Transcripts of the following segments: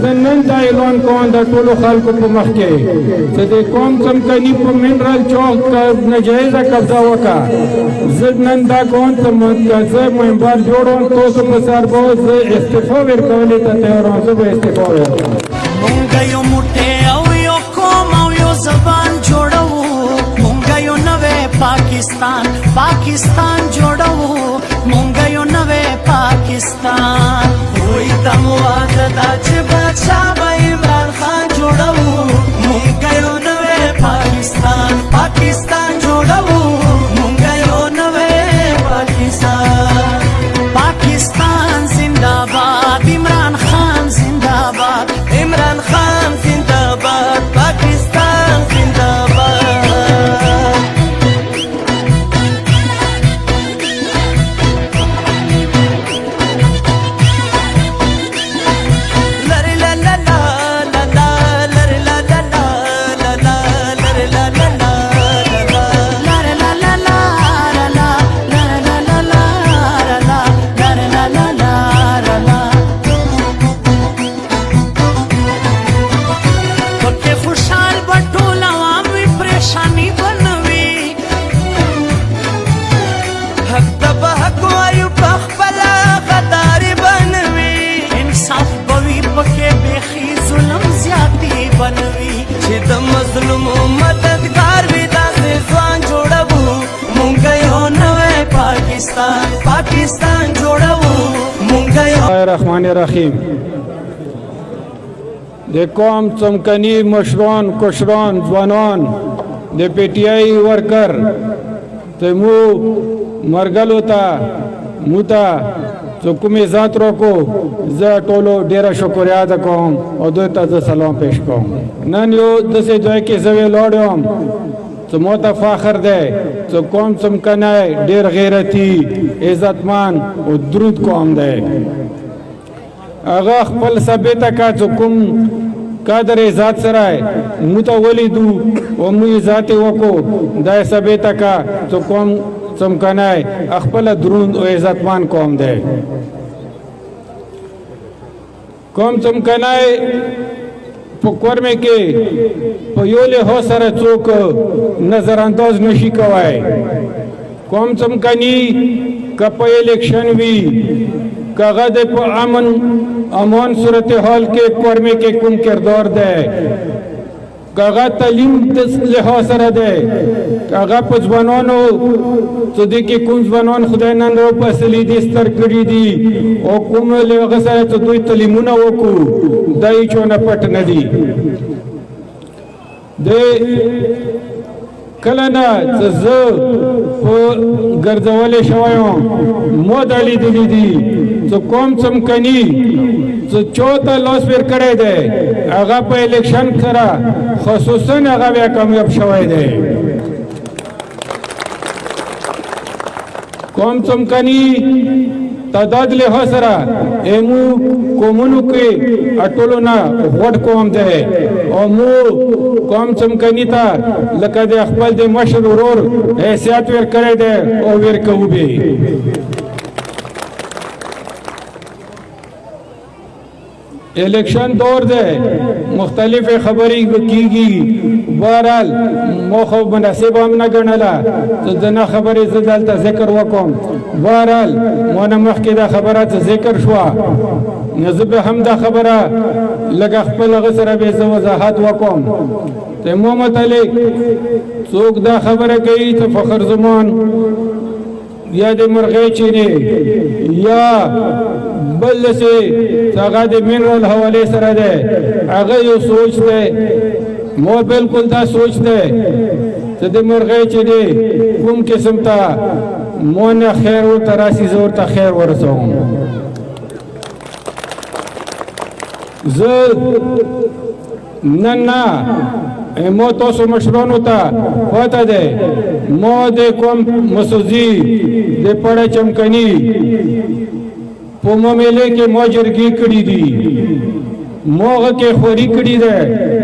زه نن دا اعلان کوم د ټولو خلکو په مخ کې چې د قوم څمکني په منرال چوک ناجایزه قبضه وکړه. زه نن دا کوم چې زه منبر جوړوم، تاسو په سر به زه استعفا ورکولې ته تیار یم. زه به استعفا ورکړم. مونږ یو موټی او یو قوم او یو زبان جوړوو، مونږ یو نوی پاکستان جوړوو، مونږ یو نوی پاکستان. وای دا مو واده ده چې بادشاه به عمران خان جوړوو، مونږ یو نوی پاکستان جوړوو، مونږ یو نوی پاکستان زنده باد، عمران خان زنده باد، عمران خان زنده باد، پاکستان زنده باد. لری لا لا لا لا لا لری لا لا لا لا لا لری لا لا لا لا لری لا لا لا لا لری لا لا لا لا لری لا لا لا لا. پکې خوشحال به ټول عوام وي، پریشاني به نه وي. حق ته به حق وایو، په خپله غداري به نه وي. انصاف به وي پکې، بیخي ظلم زیاتې به نه وي. چې د مظلومو مددګار وي، داسې ځوان جوړوو، مونږ یو نوی پاکستان جوړوو، مونږ یو. الرحمن الرحیم. د قوم څمکني مشران، کشران، ځوانان، د پی ټی آی ورکر ته مو مرګلو ته موته چې کومې ذات راکو، زه ټولو ډېره شکریا ادا کوم او دوی ته زه سلام پیش کوم. نن یو داسې ځای کې زه ولاړ یم چې مو ته فخر دی چې قوم څمکنی ډېر غیرتي، عزتمن او درود قوم دی. هغه خپل ثابته کړه چې کوم قدر ذات سره موږ ته ولیدو او موږ ذات یې وکړو، دا یې ثابته کړه چې قوم څمکنی خپل دروند او عزتمن قوم دی. قوم څمکنی په کورمه کې په یو لحاظ سره څوک نظر انداز نشي کوای. قوم څمکني که په الیکشن وي، کاغه د په امان صورتحال کې کورمه کې کوم کردار دی، کاغه تعلیم د لحاظ سره دی، کاغه په ځوانانو څه دي کې کوم ځوانان خدای نن رو په اصلي دي ستر کړي دي او کوم لږه سره ته دوی تعلیمونه وکړو، دای چونه پټ نه دي. د کله نه چې زه په ګرځولې شوی یم، مو دا لیدلي دي چې قوم څمکني چې چوته لاس ور کړی دی، هغه په الیکشن سره خصوصا هغه بیا کامیاب شوی دی. قوم څمکني تعداد لحاظ سره ایمو قومونو کې اټولو نه غوډ قوم دی او مو قوم څمکني ته لکه د خپل د مشر ورور حیثیت ور کړی دی او ور کوو به. الیکشن دور دی، مختلف خبرې کیږي. بهرحال مو خو مناسب هم نه ګڼله چې د نه خبرې زه دلته ذکر وکړم. بهرحال مو نه مخکې دا خبره چې ذکر شوه، نو زه به هم دا خبره لږه خپل هغه سره به زه وضاحت وکړم. ته مو متعلق څوک دا خبره کوي چې فخر زمان یا د مرغۍ چینې یا بل سے هغه د منرال حواله سره ده، هغه یو سوچ ده، مو بالکل دا سوچ ده چې د مرغۍ چینې کوم قسم ته مو نه خیر او تراسی زور ته خیر ورسوم. زه نن مو تاسو مشرانو ته پته ده، مو د کوم مسوزي د پړه چمکني په معاملې کې مو جرګې کړې دي، موغه کې خوري کړې ده،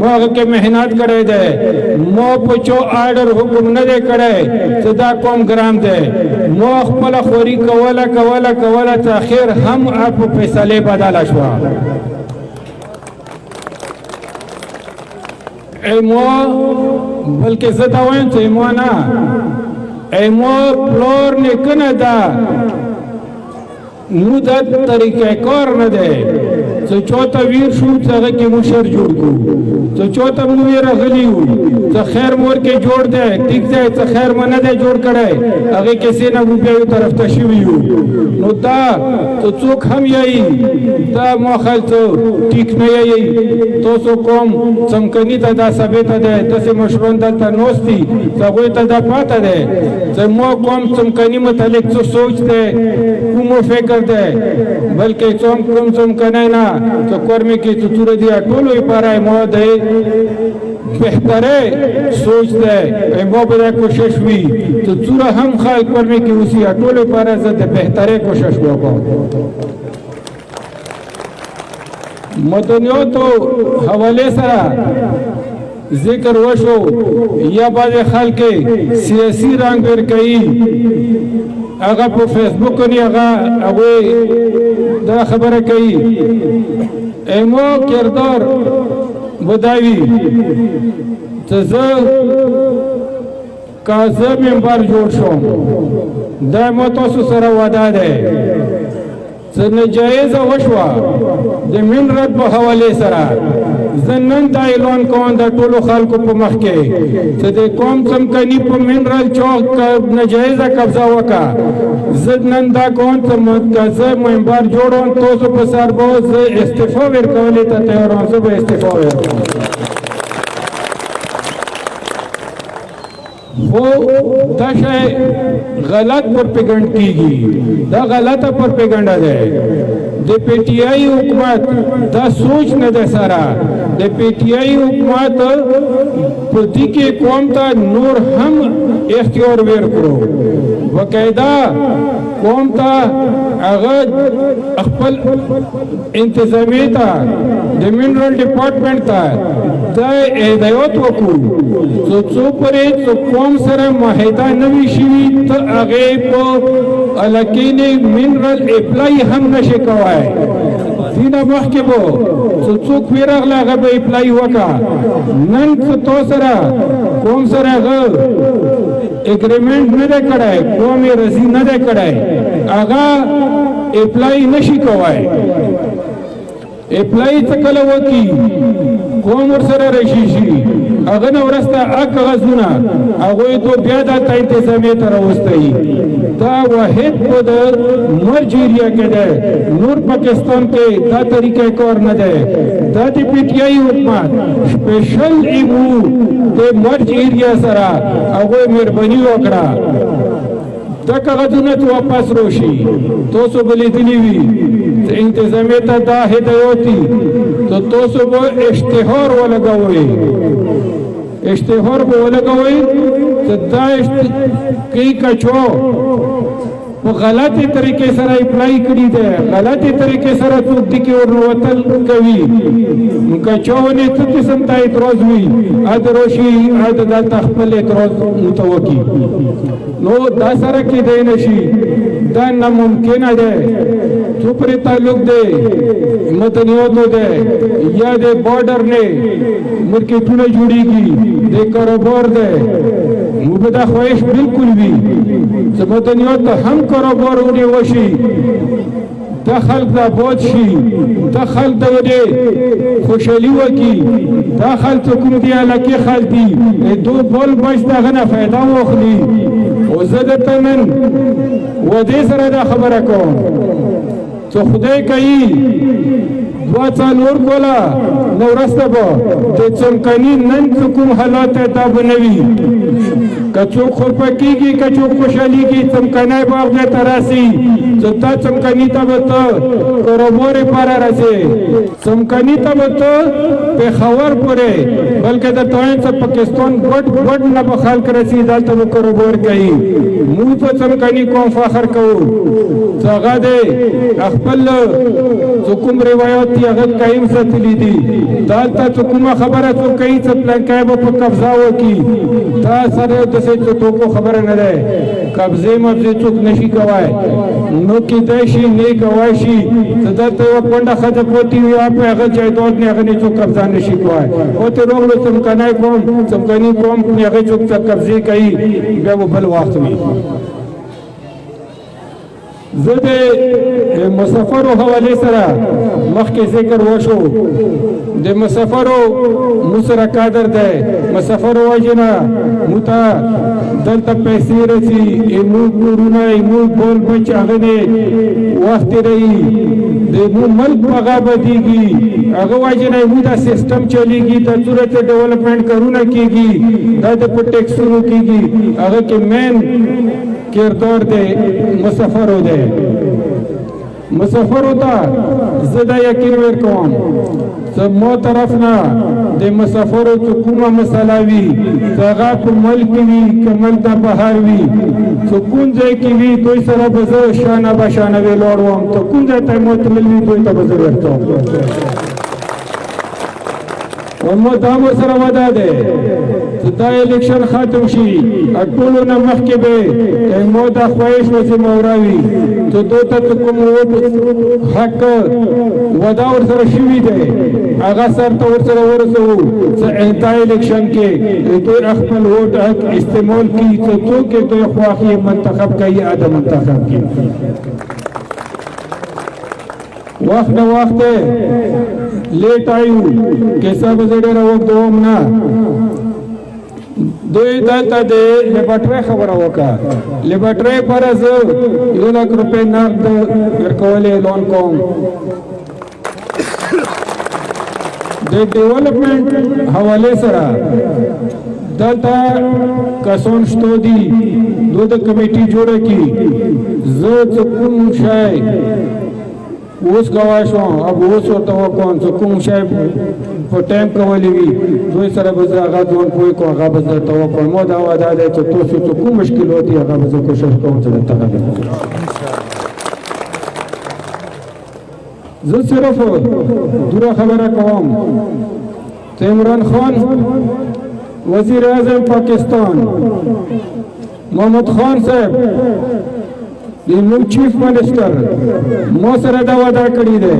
موغه کې مهنت کړې ده، مو په چو آرډر حکم نه ده کړې چې دا کوم ګرام ده، مو خپل خوري کوله ته اخر هم اپ فیصله بدل شو. ایمو بلکې زه دا وایم چې ایمو نه ایمو پلور نیکنه ده نو دا طریقه کار نه دی چې چوته ویر شو چې هغه کې مشر جوړ کړو چې چوته موږ راغلی وو چې خیر مور کې جوړ دی ټیک دی چې خیر مو نه دی جوړ کړی هغه کسې نه مو بیا یو طرف ته شوي وو نو دا چې څوک هم یایي دا مو خلته ټیک نه یایي تاسو کوم څمکني ته دا ثابته دی داسې مشران دلته ناست دي چې هغوی ته دا پاته دی چې مو کوم څمکني متعلق څه سوچ دی کوم فکر دی بلکې کوم څمکنی نه چې کورمې کې چې توره دي ټولو لپاره مو دی بهتره سوچ دی مو به دا کوشش وي چې توره هم خلک کورمې کې اوسي ټولو لپاره زه د بهتره کوشش وکړم مدنیاتو حوالې سره ذکر وشو یا بعض خلک سیاسی رنگ ورکوي هغه په فیسبوک باندې هغه دا خبره کوي ایمو کردار بداوی چې زه کازه ممبر جوړ شوم دا مو تاسو سره وعده ده چې ناجایزه وشوه د منرد په حوالې سره زه نن دا اعلان کوم د ټولو خلکو په مخ کې چې د قوم څمکني په منرال چوک ناجایزه قبضه وکړه زه نن دا کوم چې زه ممبر جوړوم تاسو په سر به زه استعفا ورکولې ته تیار یم زه به استعفا ورکوم خو دا شی غلط پروپیګنډ کیږي دا غلطه پروپیګنډه ده د پی ټی آی حکومت دا سوچ نه ده سره د پی ټی آی حکومت په دې کې قوم ته نور هم اختیار ورکړو وقاعده قوم ته هغه خپل انتظامی ته د منرل ډپارټمنټ ته دا هدایت وکړو څو پرې قوم سره معاهده نوي شوي ته هغې په علاقې نه منرل اپلای هم نشي کولی دینه مخکې به څوک ویراغله هغه به اپلای وکړه نن تو سره قوم سره هغه اګریمنټ نه دی کړی قوم یې رضي نه دی کړی هغه اپلای نشي کولی اپلای څه کله وکړي قوم ورسره راشي شي هغه نه وروسته کاغذونه هغوی تو بیا دا ته انتظامیې ته راوستوي دا واحد په د مرج ایریا کې دی نور پاکستان کې دا طریقه کار نه دی دا د پی ټی آی حکومت سپیشل ایمو د مرج ایریا سره هغوی مهرباني وکړه دا کاغذونه ته واپس راشي تاسو به لیدلي وي انتظامیې ته دا هدایت دي تاسو به اشتهار ولګوئ اشتهار به ولګوئ چې دا کوي کچو په غلطي طریقې سره اپلای کړي دی غلطي طریقې سره څوک دي کې ورنوتل کوي نو کچوونه څه قسم ته اعتراض وي ادروشي دلته خپل اعتراض متوکي نو دا سره کېدی نشي دا ناممکنه دی څو پرې تعلق دی مدنیاتو دی یا د بارډر نه مارکیټونه جوړیږي د کاروبار دی مو به دا خواهش بالکل وي چې مدنیات هم کاروبار ونیول شي دا خلک دا آباد شي دا خلک د ودې خوشحالي وکړي دا خلک چې کوم دې علاقې خلک دي دو بل بچ د هغه نه فایده واخلي او زه درته نن ودې سره دا خبره کوم چې خدای کوي دوا څلور کوله نو وروسته به د څمکني نن څه کوم حالات دا به نه وي که څوک خرپه کېږي که څوک خوشحالېږي څمکنی به هغې ته راسي چې تا څمکني ته به ته کاروبار لپاره راسې څمکني ته به ته پېښور پورې بلکې د توایم څه پاکستان ګډ نه به خلک رسي دلته به کاروبار کوي موږ په څمکني قوم فخر کوو چې هغه دی خپل څه کوم روایات دي هغه قایم ساتلي دي دلته څه کومه خبره څوک کوي چې پلانکی به په قبضه وکړي دا سره د پسې څه ټوکو خبره نه ده قبضې مبضې څوک نشي کوای نو کیدای شي نه کوای شي څه دلته یوه کونډه ښځه پوتې وي په هغه جایداد نه هغه نه څوک قبضه نشي کوای اوتې روغلو څمکنی قوم څمکني قوم هغه څوک څه قبضې کوي بیا به بل وخت وي زه د مسافرو حوالې سره مخکې ذکر وشو د مسافرو مو سره قادر دی مسافرو وجې نه مو ته دلته پیسې رسي زموږ کورونه زموږ بول بچ هغه دی وخت تېروي د مو ملک هغه بدېږي هغه وجې نه مو دا سیسټم چلېږي د صورت ډیولپمنټ کارونه کېږي دا د په ټیکسونو کېږي هغه کې مین کردار دی مسافرو دی مسافرو ته زه دا یقین ورکوم چې مو طرف نه د مسافرو چې کومه مسله وي چې هغه په ملک وي که ملک ته بهر وي چې کوم ځای کې وي دوی سره به زه شانه به شانه ولاړ وم چې کوم ځای ته مو تلل وي دوی ته به زه ورته ومو دا مو سره وعده دی چې دا الیکشن ختم شي ټولو نه مخکې به مو دا خواهش و چې موراوي چې دو ته کوم ووټ حق وعده ورسره شوي دی هغه سر ته ورسره ورسوو چې انتها الیکشن کې دوی خپل ووټ حق استعمال کړي چې څوک یې دوی خواښ یې منتخب کوي یا د منتخب کړي وخت نه وخت لیٹ آیو کیسا بزرے روک دوم نا دوی دلتا دے لیباٹرے خبر ہوکا لیباٹرے پر از 1 लाख रुपए نقد ورکولے لون کوم دے ڈیولپمنٹ حوالے سرا دلتا کسون شتو دی دو دا کمیٹی جوڑا کی زد کوم شای اوس گواشو اب اوس ورته وکړم چې کوم شی په ټایم کولی وي دوی سره به زه هغه ځوان پوه کړو هغه به زه درته وکړم مو دا وعده دی چې تاسو ته کوم مشکلات دي هغه به زه کوشش کوم چې درته وکړم زه صرف دوره خبره کوم چې عمران خان وزیر اعظم پاکستان محمد خان صاحب زموږ چیف منسٹر مو سره دا وعده کړې ده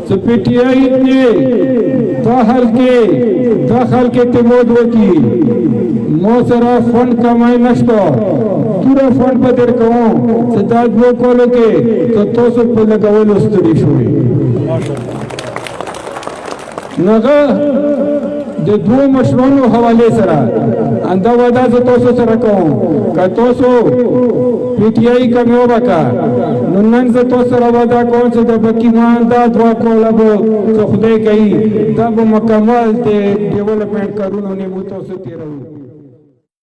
چې پی ټی آی دې دا خلک ته مود وکړي مو سره فند کمای نشته پورا فند به در کوم چې دا دوه کولو کې ته تاسو په لګولو ستړي شوي نغه د دوه مشرانو حواله سره انده وعده زه تاسو سره کوم که تاسو پی ټی آی کمیو وکا نو نن زه تاسو سره وعده کوم چې د بکیمان دا دوه کوله به خدای کوي دا به مکمل د ډیولپمنټ کارونه نه مو تاسو تیروي